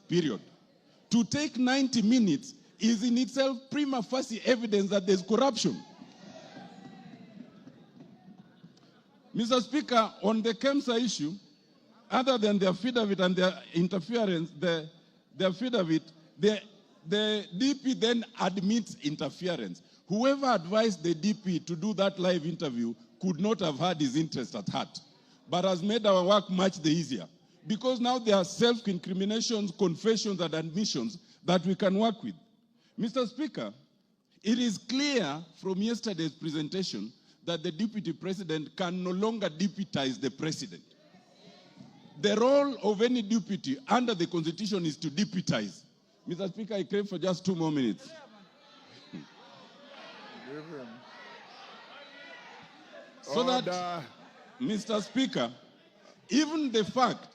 period. To take 90 minutes is in itself prima facie evidence that there's corruption. Mr. Speaker, on the KEMSA issue, other than their affidavit and their interference, the affidavit, the DP then admits interference. Whoever advised the DP to do that live interview could not have had his interest at heart, but has made our work much the easier. Because now there are self-incriminations, confessions, and admissions that we can work with. Mr. Speaker, it is clear from yesterday's presentation that the deputy president can no longer deputize the president. The role of any deputy under the Constitution is to deputize. Mr. Speaker, I crave for just 2 more minutes. So that, Mr. Speaker, even the fact,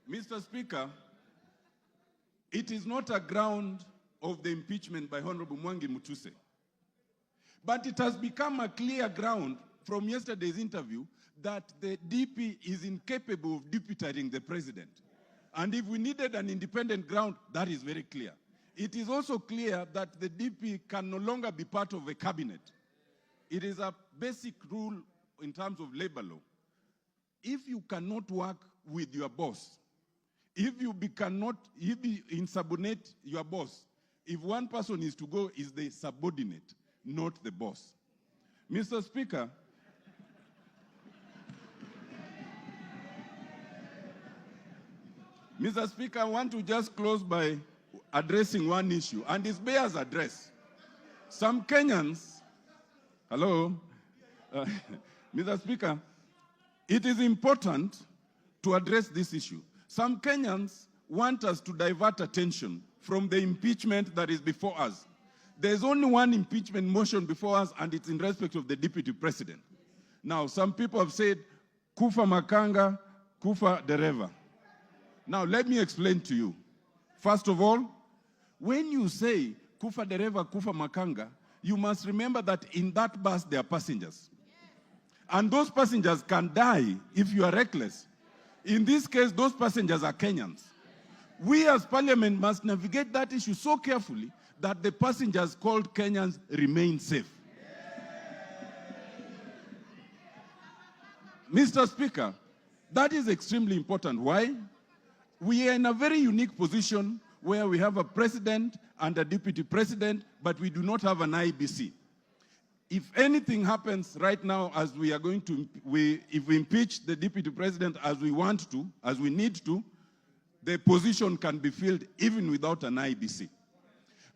Mr. Speaker, it is not a ground of the impeachment by Honorable Mwangi Mutuse. But it has become a clear ground from yesterday's interview that the DP is incapable of deputizing the president. And if we needed an independent ground, that is very clear. It is also clear that the DP can no longer be part of a cabinet. It is a basic rule in terms of labor law. If you cannot work with your boss, if you insubordinate your boss, if one person is to go, is the subordinate, not the boss. Mr. Speaker, Mr. Speaker, I want to just close by addressing one issue, and it bears address. Some Kenyans, hello, Mr. Speaker, it is important to address this issue. Some Kenyans want us to divert attention from the impeachment that is before us. There's only one impeachment motion before us, and it's in respect of the deputy president. Now, some people have said, kufa makanga, kufa dereva. Now, let me explain to you. First of all, when you say kufa dereva, kufa makanga, you must remember that in that bus there are passengers. And those passengers can die if you are reckless. In this case, those passengers are Kenyans. We as parliament must navigate that issue so carefully that the passengers called Kenyans remain safe. Mr. Speaker, that is extremely important. Why? We are in a very unique position where we have a president and a deputy president, but we do not have an IBC. If anything happens right now, as we are going to, if we impeach the deputy president as we want to, as we need to, the position can be filled even without an IBC.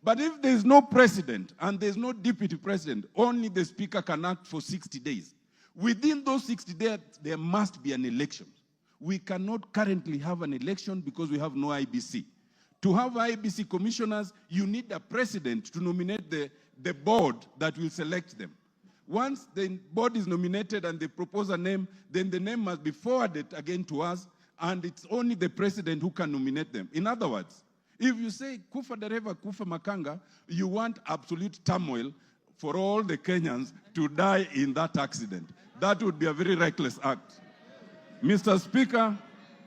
But if there is no president and there is no deputy president, only the speaker can act for 60 days. Within those 60 days, there must be an election. We cannot currently have an election because we have no IBC. To have IBC commissioners, you need a president to nominate the board that will select them. Once the board is nominated and they propose a name, then the name must be forwarded again to us, and it's only the president who can nominate them. In other words, if you say kufa dereva, kufa makanga, you want absolute turmoil for all the Kenyans to die in that accident. That would be a very reckless act. Mr. Speaker,